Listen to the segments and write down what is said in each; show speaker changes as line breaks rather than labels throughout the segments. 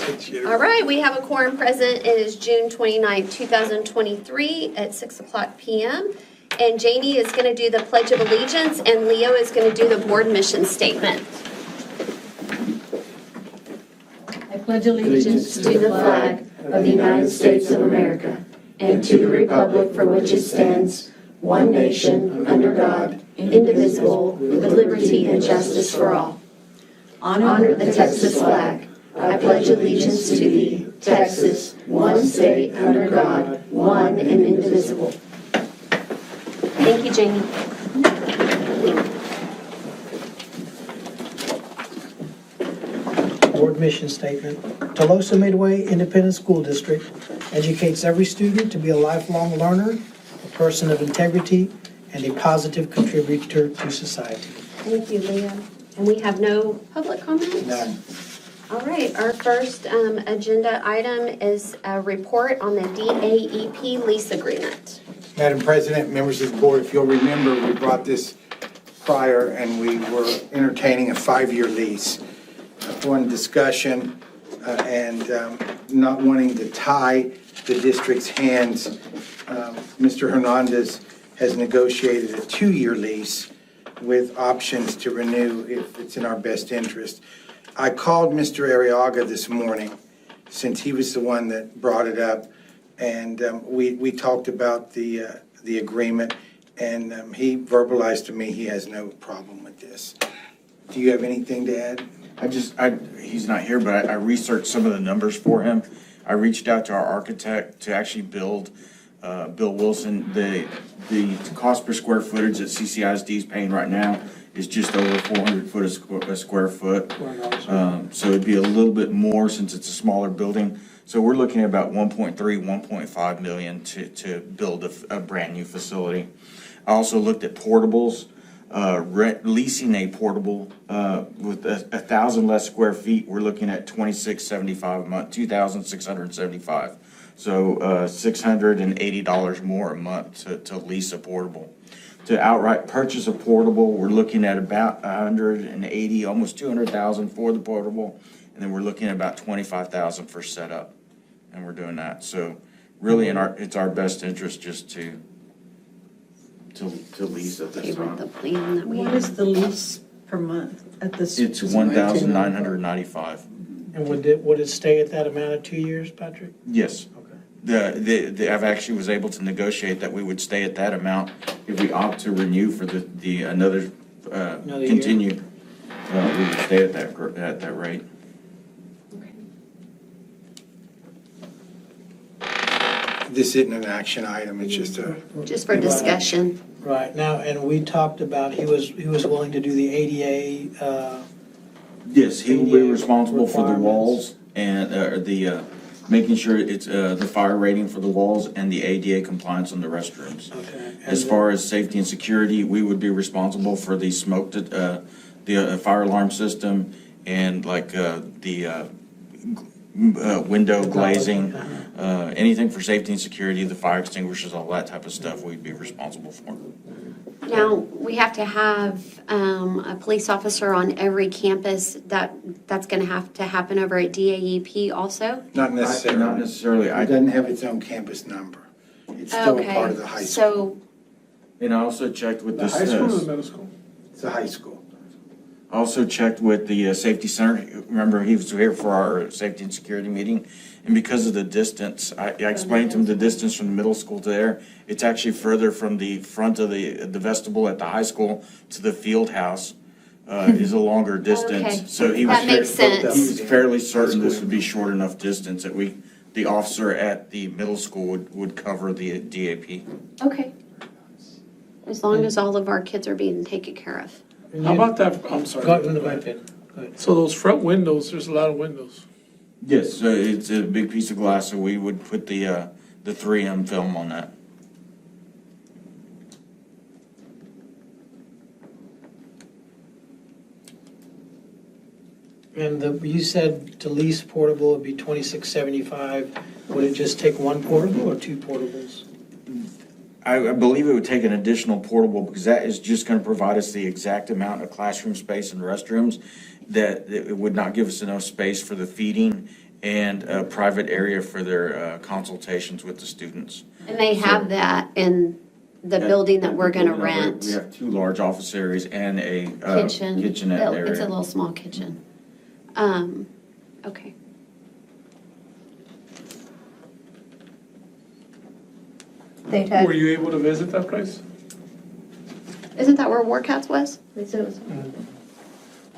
All right, we have a quorum present. It is June 29th, 2023 at 6:00 p.m. And Janie is going to do the Pledge of Allegiance and Leo is going to do the board mission statement.
I pledge allegiance to the flag of the United States of America and to the republic for which it stands, one nation, under God, indivisible, with liberty and justice for all. Honor the Texas flag. I pledge allegiance to thee, Texas, one state under God, one and indivisible.
Thank you, Janie.
Board mission statement. Tolosa Midway Independent School District educates every student to be a lifelong learner, a person of integrity, and a positive contributor to society.
Thank you, Leo. And we have no public comments?
None.
All right, our first agenda item is a report on the DAEP lease agreement.
Madam President, members of the board, if you'll remember, we brought this prior and we were entertaining a 5-year lease. One discussion and not wanting to tie the district's hands, Mr. Hernandez has negotiated a 2-year lease with options to renew if it's in our best interest. I called Mr. Arriaga this morning, since he was the one that brought it up, and we talked about the agreement, and he verbalized to me he has no problem with this. Do you have anything to add?
He's not here, but I researched some of the numbers for him. I reached out to our architect to actually build, Bill Wilson. The cost per square footage that CCISD is paying right now is just over 400 foot a square foot. So it'd be a little bit more since it's a smaller building. So we're looking at about 1.3, 1.5 million to build a brand new facility. I also looked at portables. Leasing a portable with 1,000 less square feet, we're looking at $2,675 a month, $2,675. So $680 more a month to lease a portable. To outright purchase a portable, we're looking at about 180, almost 200,000 for the portable, and then we're looking at about 25,000 for setup, and we're doing that. So really, it's our best interest just to lease at this
Okay, with
time.
the plan that we
What
have.
is the lease per month at this?
It's 1,995.
And would it stay at that amount of 2 years, Patrick?
Yes.
Okay.
I've actually was able to negotiate that we would stay at that amount if we opt to renew for another
Another year.
continue. We would stay at that rate.
This isn't an action item, it's just a,
Just for discussion.
Right, now, and we talked about, he was willing to do the ADA,
Yes, he will be
ADA
responsible for the
requirements.
walls and making sure it's the fire rating for the walls and the ADA compliance on the restrooms.
okay.
As far as safety and security, we would be responsible for the smoke, the fire alarm system and like the window glazing, anything for safety and security, the fire extinguishers, all that type of stuff we'd be responsible for.
Now, we have to have a police officer on every campus. That's going to have to happen over at DAEP also?
not necessarily.
Not necessarily.
It doesn't have its own campus number. It's still a part of the high school.
So,
And I also checked with
The high school or the middle school?
It's a high school.
I also checked with the safety center. Remember, he was here for our safety and security meeting. And because of the distance, I explained to him the distance from the middle school to there. It's actually further from the front of the vestibule at the high school to the field house is a longer distance.
Okay.
So he
That makes sense.
He was fairly certain this would be short enough distance that the officer at the middle school would cover the DAP.
okay. As long as all of our kids are being taken care of.
How about that, I'm
Go
sorry.
ahead, go ahead.
So those front windows, there's a lot of windows.
Yes, it's a big piece of glass, so we would put the 3M film on that.
And you said to lease portable would be $2,675. Would it just take one portable or two portables?
I believe it would take an additional portable because that is just going to provide us the exact amount of classroom space and restrooms that it would not give us enough space for the feeding and a private area for their consultations with the students.
And they have that in the building that we're gonna
We
rent.
have 2 large office areas and a
Kitchen.
kitchenette area.
It's a little small kitchen. Okay.
They'd
Were
had,
you able to visit that place?
Isn't that where War Cats was?
they said it was,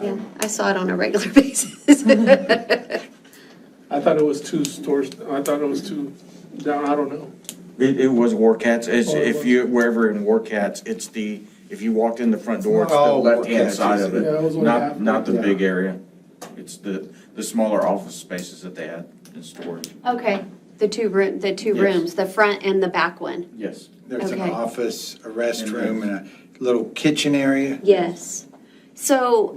Yeah, I saw it on a regular basis.
I thought it was 2 stores, I thought it was 2 down, I don't know.
It was War Cats. It's,
Oh, it
if
was.
you, wherever in War Cats, it's the, if you walked in the front door, it's the
Oh, War
left-hand
Cats,
side of
yeah, it was
it,
only half,
not the
yeah.
big area. It's the smaller office spaces that they had in storage.
Okay, the two
Yes.
rooms, the front and the back one.
Yes.
There's an
Okay.
office, a restroom, and a little kitchen area.
Yes. So,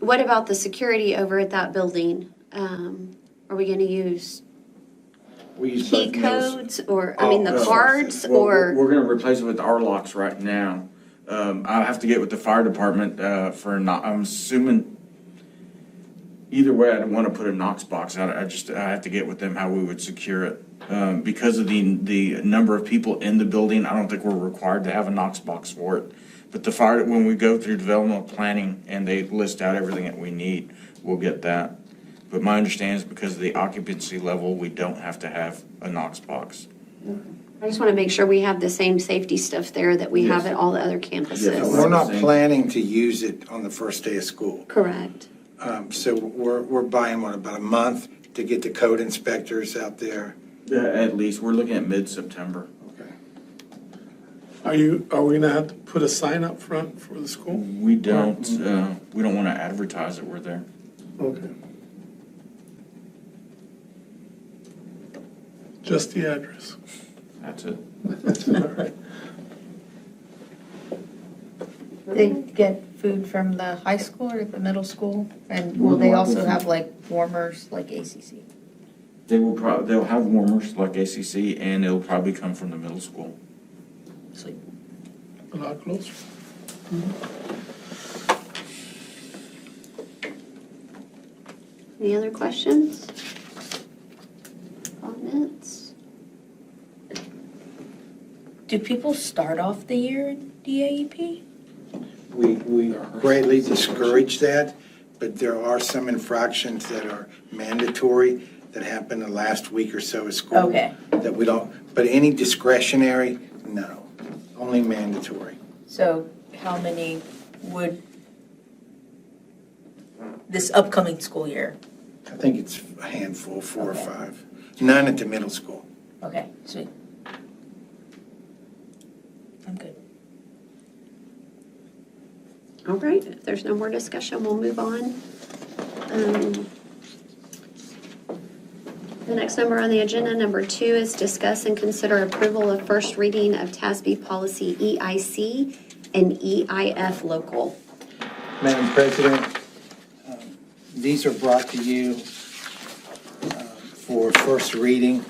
what about the security over at that building? Are we gonna use
We use
key
both middle-
codes or, I mean, the
Oh,
cards
Well,
or?
we're gonna replace it with our locks right now. I'll have to get with the fire department, I'm assuming, either way, I don't wanna put a Knox box out. I have to get with them how we would secure it. Because of the number of people in the building, I don't think we're required to have a Knox box for it. But the fire, when we go through developmental planning and they list out everything that we need, we'll get that. But my understanding is because of the occupancy level, we don't have to have a Knox box.
I just wanna make sure we have the same safety stuff there that we have
Yes.
at all the other
Yes.
campuses.
We're not planning to use it on the first day of school.
Correct.
So we're buying, about a month to get the code inspectors out there?
At least, we're looking at mid-September.
Okay.
Are we gonna have to put a sign up front for the school?
We don't want to advertise that we're there.
Okay. Just the address.
That's it.
All right.
they get food from the high school or the middle school? And will they also have like warmers like ACC?
They'll have warmers like ACC, and it'll probably come from the middle school.
Sweet.
A lot closer.
Any other questions? Comments?
Do people start off the year in DAEP?
We greatly discourage that, but there are some infractions that are mandatory that happen the last week or so of school.
Okay.
That we don't, but any discretionary, no, only mandatory.
So how many would this upcoming school year?
I think it's a handful, 4 or 5. None at the middle school.
Okay, sweet. I'm good.
All right, if there's no more discussion, we'll move on. The next number on the agenda, number 2, is discuss and consider approval of first reading of TASB policy EIC and EIF local.
Madam President, these are brought to you for first reading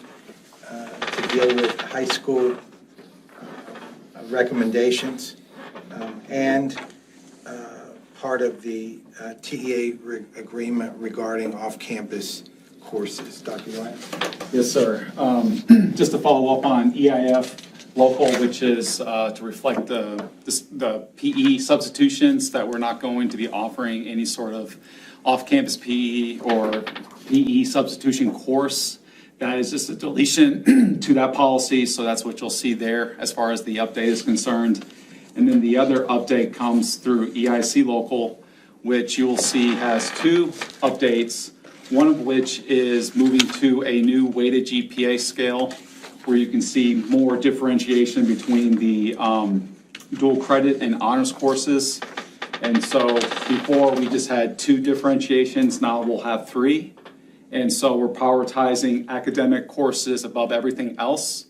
to deal with high school recommendations and part of the TEA agreement regarding off-campus courses. Dr. Ryan?
Yes, sir. Just to follow up on EIF local, which is to reflect the PE substitutions, that we're not going to be offering any sort of off-campus PE or PE substitution course. That is just a deletion to that policy, so that's what you'll see there as far as the update is concerned. And then the other update comes through EIC local, which you will see has 2 updates. One of which is moving to a new weighted GPA scale where you can see more differentiation between the dual credit and honors courses. And so before we just had 2 differentiations, now we'll have 3. And so we're prioritizing academic courses above everything else,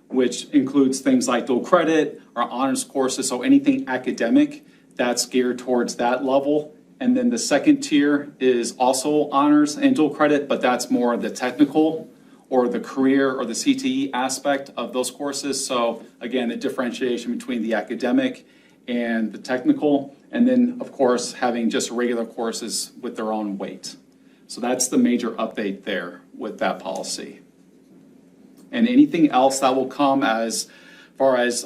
which includes things like dual credit or honors courses. So anything academic that's geared towards that level. And then the second tier is also honors and dual credit, but that's more the technical or the career or the CTE aspect of those courses. So again, the differentiation between the academic and the technical, and then of course having just regular courses with their own weight. So that's the major update there with that policy. And anything else that will come as far as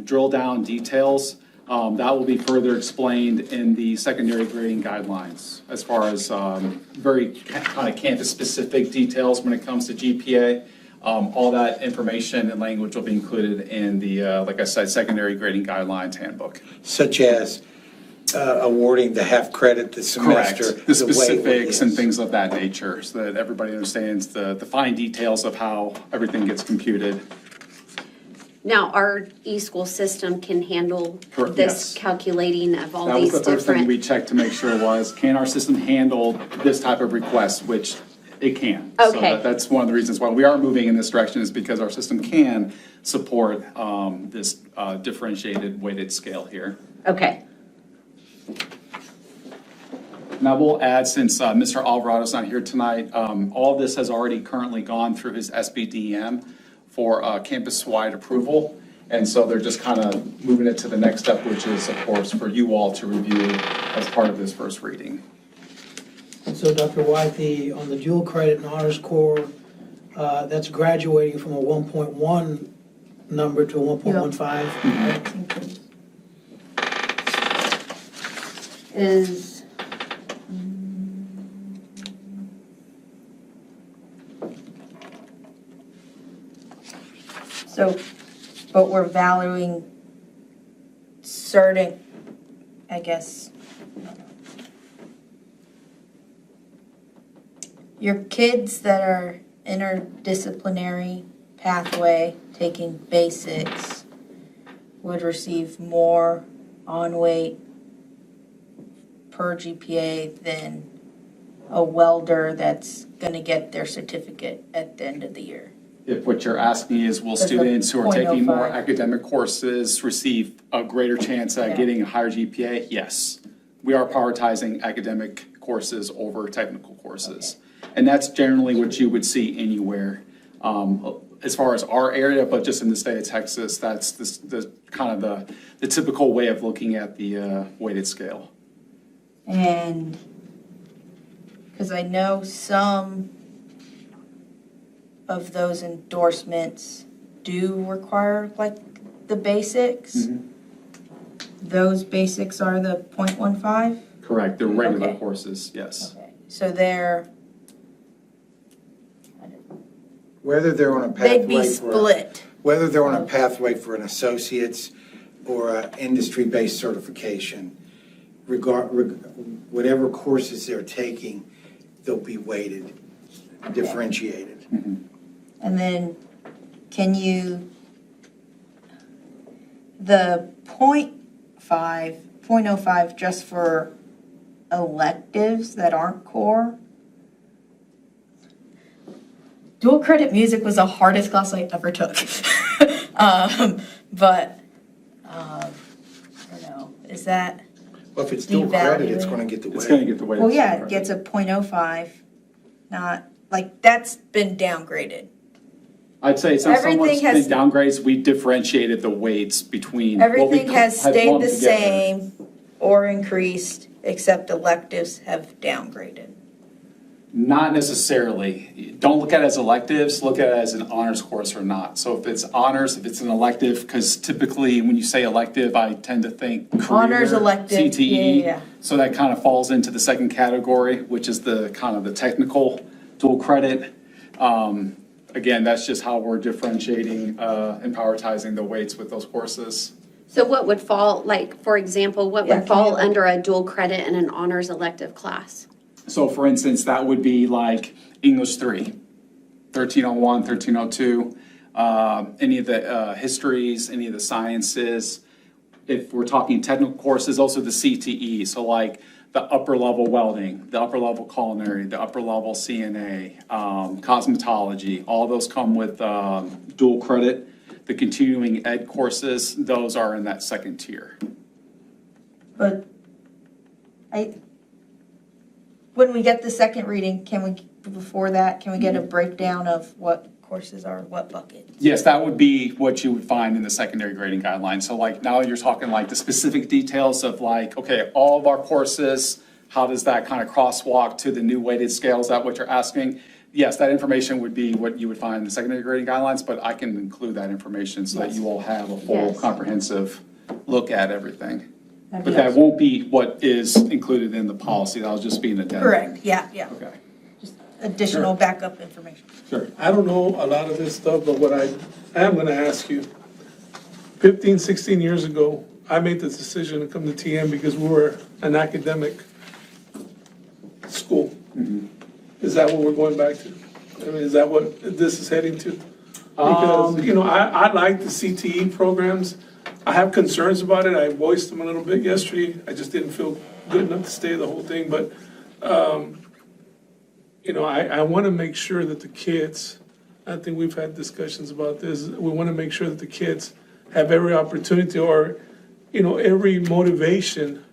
drill down details, that will be further explained in the secondary grading guidelines as far as very kind of campus-specific details when it comes to GPA. All that information and language will be included in the, like I said, secondary grading guidelines handbook.
Such as awarding the half credit this semester.
Correct. The
way it
specifics and
is.
things of that nature, so that everybody understands the fine details of how everything gets computed.
Now, our e-school system can handle
Correct,
this
yes.
calculating of all
That was
these
the first thing we
different.
checked to make sure was, can our system handle this type of request, which it can. So
Okay.
that's one of the reasons why we are moving in this direction, is because our system can support this differentiated weighted scale here.
Okay,
Now, we'll add, since Mr. Alvarado's not here tonight, all of this has already currently gone through his SBDM for campus-wide approval. And so they're just kind of moving it to the next step, which is, of course, for you all to review as part of this first reading.
And so, Dr. White, on the dual credit and honors core, that's graduating from a 1.1 number to a 1.15.
Is, so, but we're valuing certain, I guess. Your kids that are interdisciplinary pathway, taking basics, would receive more on-weight per GPA than a welder that's gonna get their certificate at the end of the year.
If what you're asking is, will
That's a
students who are taking more
0.05.
academic courses receive a greater chance at
Yeah.
getting a higher GPA? Yes. We are prioritizing academic courses over technical courses. And that's generally what you would see anywhere, as far as our area, but just in the state of Texas, that's the kind of the typical way of looking at the weighted scale.
And, because I know some of those endorsements do require like the basics. Those basics are the 0.15?
Correct, they're regular
Okay.
courses, yes.
Okay, so they're,
Whether they're on a
they'd be
pathway
split.
whether they're on a pathway for an associate's or an industry-based certification, whatever courses they're taking, they'll be weighted, differentiated.
And then, can you, the 0.05 just for electives that aren't core? Dual credit music was the hardest class I ever took. But, I don't know, is that,
Well, if it's dual credit, it's
Devaluing.
gonna get the
It's gonna
weight.
get the weighted.
well, yeah,
scale
it gets a 0.05, not, like, that's been downgraded.
I'd say it's not so much
Everything
been
has-
downgrades, we differentiated the weights between. what we
Everything has
had
stayed
lumped
the
together.
same or increased, except electives have downgraded.
Not necessarily. Don't look at it as electives, look at it as an honors course or not. So if it's honors, if it's an elective, because typically when you say elective, I tend to think
Honors
career,
elective,
CTE.
yeah.
So that kind of falls into the second category, which is the kind of the technical dual credit. Again, that's just how we're differentiating and prioritizing the weights with those courses.
so what would fall, like, for example, what
Yeah,
would
can
fall
you-
under a dual credit and an honors elective class?
So for instance, that would be like English 3, 1301, 1302, any of the histories, any of the sciences. If we're talking technical courses, also the CTE, so like the upper level welding, the upper level culinary, the upper level CNA, cosmetology, all those come with dual credit. The continuing ed courses, those are in that second tier.
But when we get the second reading, can we, before that, can we get a breakdown of what courses are, what bucket?
Yes, that would be what you would find in the secondary grading guidelines. So like now you're talking like the specific details of like, okay, all of our courses, how does that kind of crosswalk to the new weighted scale? Is that what you're asking? Yes, that information would be what you would find in the secondary grading guidelines, but I can include that information so that you all have a full
Yes.
comprehensive look at everything.
That'd
But
be
that won't be what is included in the policy, that'll just be an addendum.
Correct, yeah, yeah.
Okay,
Additional backup information.
sure.
I don't know a lot of this stuff, but what I am gonna ask you, 15, 16 years ago, I made the decision to come to TM because we were an academic school. Is that what we're going back to? I mean, is that what this is heading to? Because, you know, I like the CTE programs. I have concerns about it. I voiced them a little bit yesterday. I just didn't feel good enough to stay the whole thing, but, you know, I want to make sure that the kids, I think we've had discussions about this, we want to make sure that the kids have every opportunity or, you know, every motivation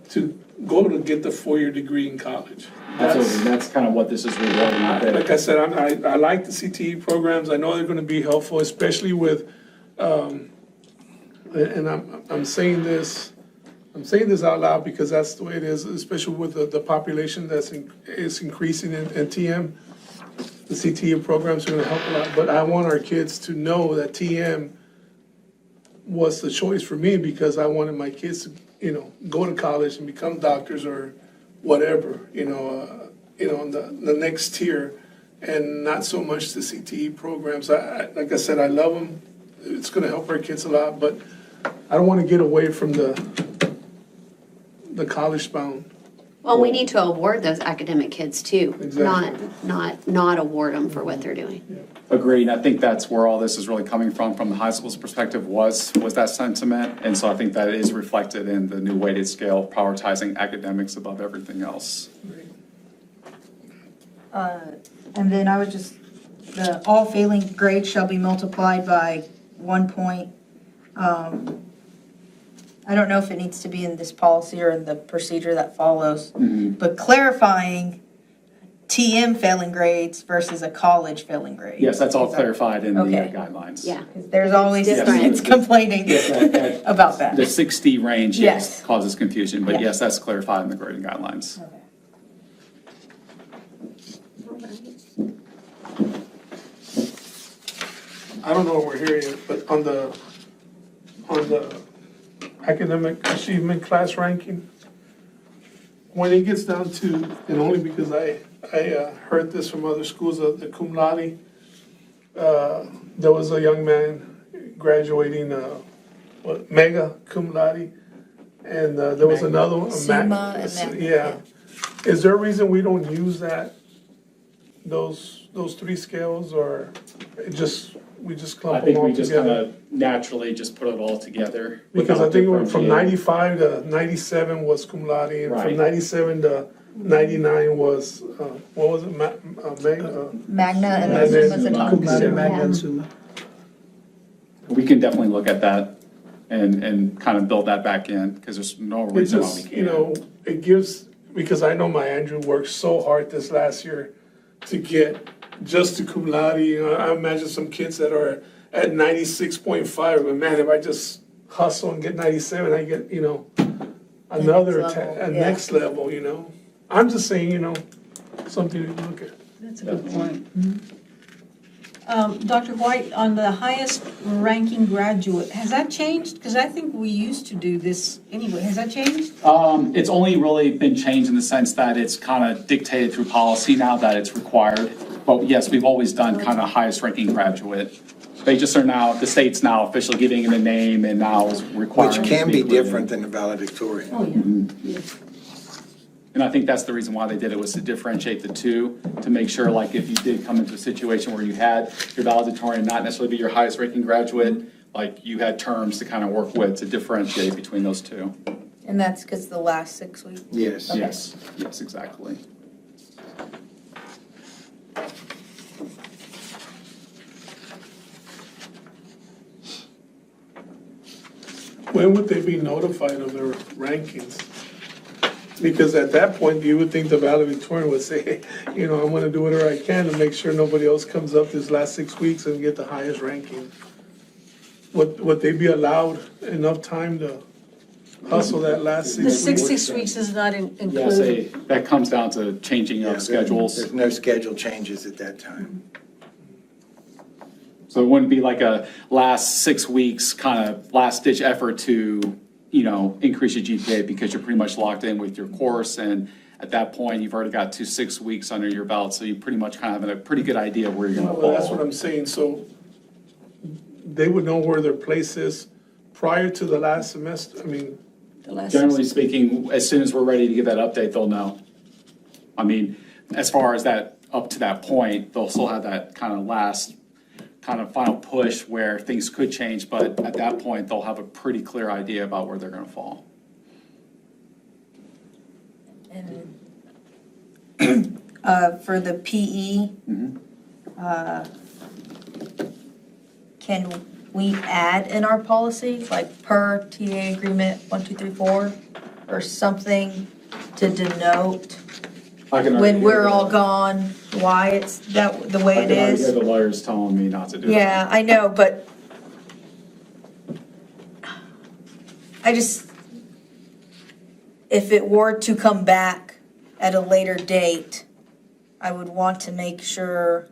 to go to get the 4-year degree in college.
Absolutely, that's kind of what this is rewarding.
Like I said, I like the CTE programs. I know they're going to be helpful, especially with, and I'm saying this out loud because that's the way it is, especially with the population is increasing in TM. The CTE programs are going to help a lot, but I want our kids to know that TM was the choice for me because I wanted my kids to, you know, go to college and become doctors or whatever, in the next tier, and not so much the CTE programs. Like I said, I love them. It's going to help our kids a lot, but I don't want to get away from the college bound.
Well, we need to award those academic kids too,
Exactly.
not award them for what they're doing.
Agreed, I think that's where all this is really coming from the high school's perspective was that sentiment. And so I think that is reflected in the new weighted scale, prioritizing academics above everything else.
And then I would just, the all failing grades shall be multiplied by 1 point. I don't know if it needs to be in this policy or in the procedure that follows, but clarifying TM failing grades versus a college failing grade.
Yes, that's all clarified in the
Okay.
guidelines.
Yeah.
'Cause there's always
different.
students complaining
Yes,
about that.
The 60 range, yes,
Yes.
causes confusion, but
Yeah.
yes, that's clarified in the grading guidelines.
I don't know if we're here yet, but on the academic achievement class ranking, when it gets down to, and only because I heard this from other schools, the cum laude, there was a young man graduating, mega cum laude, and there was another one.
Summa and magna,
Yeah. Is there a reason we don't use those 3 scales, or we just
I
clump them
think
all
we just kind
together?
of naturally just put it all together.
Because I
without
think it went from
differentiating.
95 to 97 was cum laude, and
Right.
from 97 to 99 was, what was it,
Magna and
And then
then summa's a
summa.
Cum laude,
talk.
magna, and summa.
We can definitely look at that and kind of build that back in, because there's no
It
reason why we
just,
can't.
it gives, because I know my Andrew worked so hard this last year to get just to cum laude. I imagine some kids that are at 96.5, but man, if I just hustle and get 97, I get, another,
Next level,
a
yeah.
next level, I'm just saying, something to look at.
That's a good point. Dr. White, on the highest ranking graduate, has that changed? Because I think we used to do this anyway. Has that changed?
It's only really been changed in the sense that it's kind of dictated through policy now that it's required. But yes, we've always done kind of highest ranking graduate. They just are now, the state's now officially giving it a name and now is requiring.
Which
it to
can be
included.
different than the valedictorian.
Oh, yeah.
And I think that's the reason why they did it, was to differentiate the two, to make sure, like, if you did come into a situation where you had your valedictorian not necessarily be your highest ranking graduate, like, you had terms to kind of work with to differentiate between those two.
And that's because the last 6 weeks.
Yes.
Okay.
Yes, exactly.
When would they be notified of their rankings? Because at that point, you would think the valedictorian would say, hey, I'm gonna do whatever I can to make sure nobody else comes up this last 6 weeks and get the highest ranking. Would they be allowed enough time to hustle that last
The
6 weeks.
6 weeks is not
Yeah,
included.
say, that comes down to changing
Yeah,
of schedules.
There's no schedule changes at that time.
So it wouldn't be like a last 6 weeks, kind of last ditch effort to, increase your GPA because you're pretty much locked in with your course. And at that point, you've already got 6 weeks under your belt. So you pretty much kind of have a pretty good idea of where you're going to
Well, that's what
fall.
I'm saying, so they would know where their place is prior to the last semester, I mean,
The last
Generally
6
speaking, as soon as we're ready to give that update, they'll know. I mean, as far as that, up to that point, they'll still have that kind of last, kind of final push where things could change, but at that point, they'll have a pretty clear idea about where they're gonna fall.
And for the PE, can we add in our policy, like per TA agreement 1, 2, 3, 4, or something to denote
I can already
when
hear
we're
the-
all gone, why it's that, the way
I
it
can already hear
is?
the lawyers telling me not to do that.
Yeah, I know, but I just, if it were to come back at a later date, I would want to make sure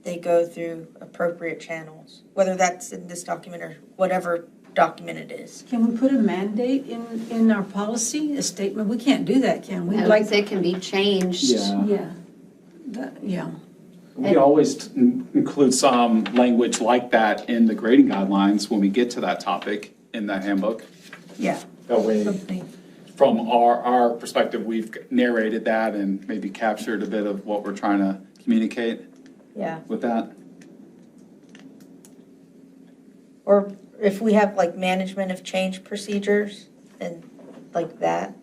they go through appropriate channels, whether that's in this document or whatever document it is.
Can we put a mandate in our policy, a statement? We can't do that, can we?
Like
Like,
it can be changed.
Yeah.
yeah, yeah.
We always include some language like that in the grading guidelines when we get to that topic in that handbook.
Yeah.
That way,
Something.
from our perspective, we've narrated that and maybe captured a bit of what we're trying to communicate
Yeah.
with that.
Or if we have like management of change procedures and like that.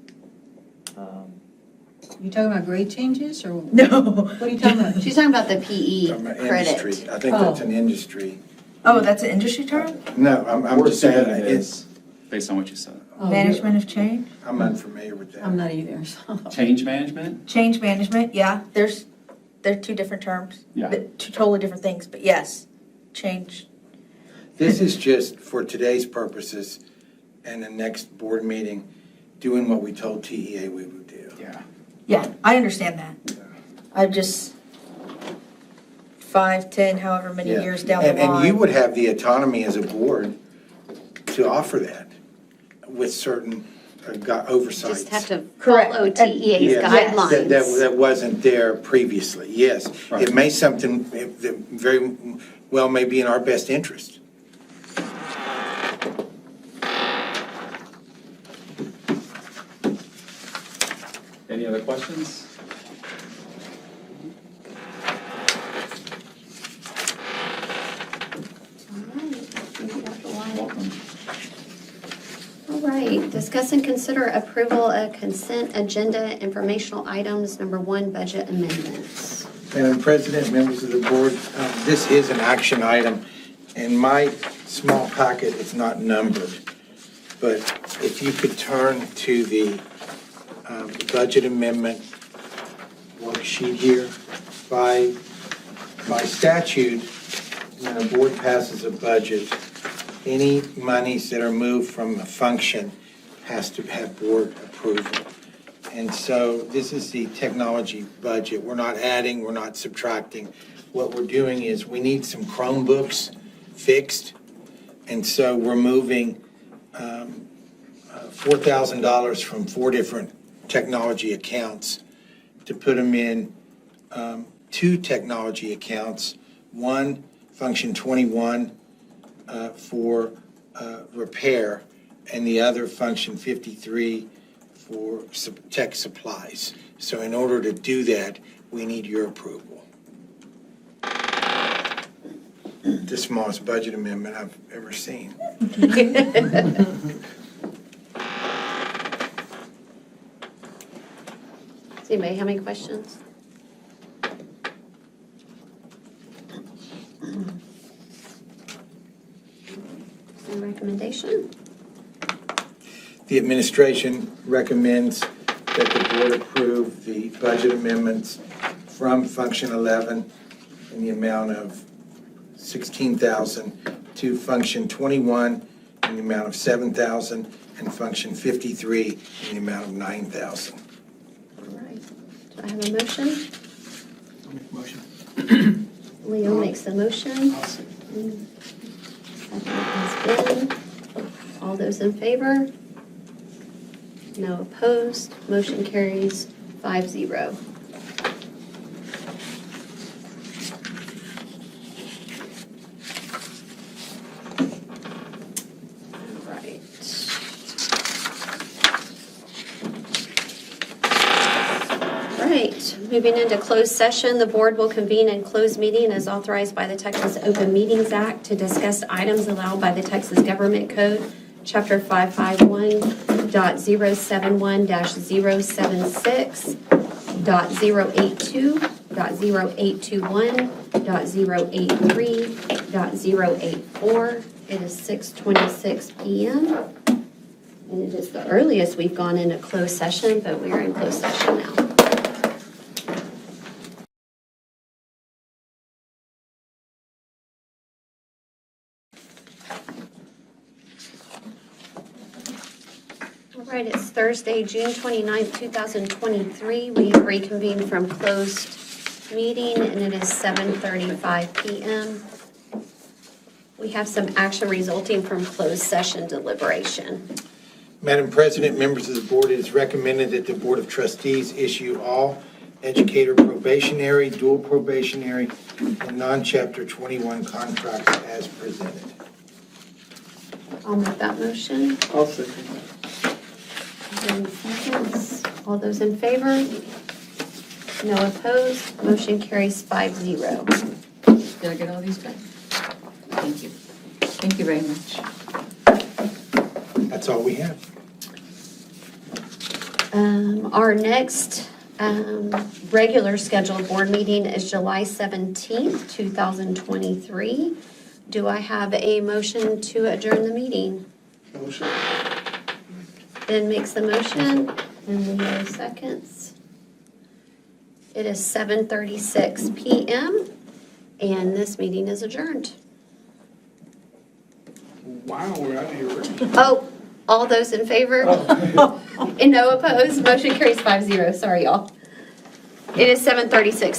You talking about grade changes or
No.
what are you talking about?
She's talking about the PE
From an
credit.
industry, I think that's an industry.
Oh, that's an industry term?
No, I'm
We're
just saying,
assuming it
it's,
is, based on what you said.
Oh,
Management of change?
I'm unfamiliar with
I'm
that.
not either, so.
Change management?
Change management, yeah, they're two different terms.
Yeah.
But two totally different things, but yes, change.
This is just for today's purposes and the next board meeting, doing what we told TEA we would do.
Yeah.
Yeah, I understand that. I'm just 5, 10, however many
Yeah.
years down the line.
And you would have the autonomy as a board to offer that with certain oversights.
Just have to
Correct.
follow
And-
TEA's
Yes.
guidelines.
That wasn't there previously, yes.
Right.
It may something that very well may be in our best interest.
Any other questions?
All right, discuss and consider approval of consent agenda informational items, number 1, budget amendments.
Madam President, members of the board, this is an action item. In my small packet, it's not numbered, but if you could turn to the budget amendment worksheet here. By statute, when a board passes a budget, any monies that are moved from a function has to have board approval. And so this is the technology budget. We're not adding, we're not subtracting. What we're doing is we need some Chromebooks fixed. And so we're moving $4,000 from 4 different technology accounts to put them in 2 technology accounts. One, function 21 for repair, and the other, function 53 for tech supplies. So in order to do that, we need your approval. The smallest budget amendment I've ever seen.
Does anybody have any questions? Any recommendation?
The administration recommends that the board approve the budget amendments from function 11 in the amount of $16,000 to function 21 in the amount of $7,000 and Function 53 in the amount of $9,000.
All right. Do I have a motion?
I'll make a motion.
Leo makes the motion.
I'll second.
Second has been. All those in favor? No opposed. Motion carries 5-0. All right. Right, moving into closed session, the board will convene in closed meeting as authorized by the Texas Open Meetings Act to discuss items allowed by the Texas Government Code, Chapter 551.071-076, .082, .0821, .083, .084. It is 6:26 p.m. And it is the earliest we've gone into closed session, but we are in closed session now. All right, it's Thursday, June 29th, 2023. We have reconvened from closed meeting, and it is 7:35 p.m. We have some action resulting from closed session deliberation.
Madam President, members of the board, it is recommended that the Board of Trustees issue all educator probationary, dual probationary, and non-Chapter 21 contracts as presented.
I'll make that motion.
I'll second that.
Any seconds? All those in favor? No opposed? Motion carries 5-0.
Did I get all these done? Thank you. Thank you very much.
That's all we have.
Our next regular scheduled board meeting is July 17th, 2023. Do I have a motion to adjourn the meeting?
Motion.
Ben makes the motion, and Leo seconds. It is 7:36 p.m., and this meeting is adjourned.
Wow, we're out of here already.
Oh, all those in favor? And no opposed? Motion carries 5-0. Sorry, y'all. It is 7:36.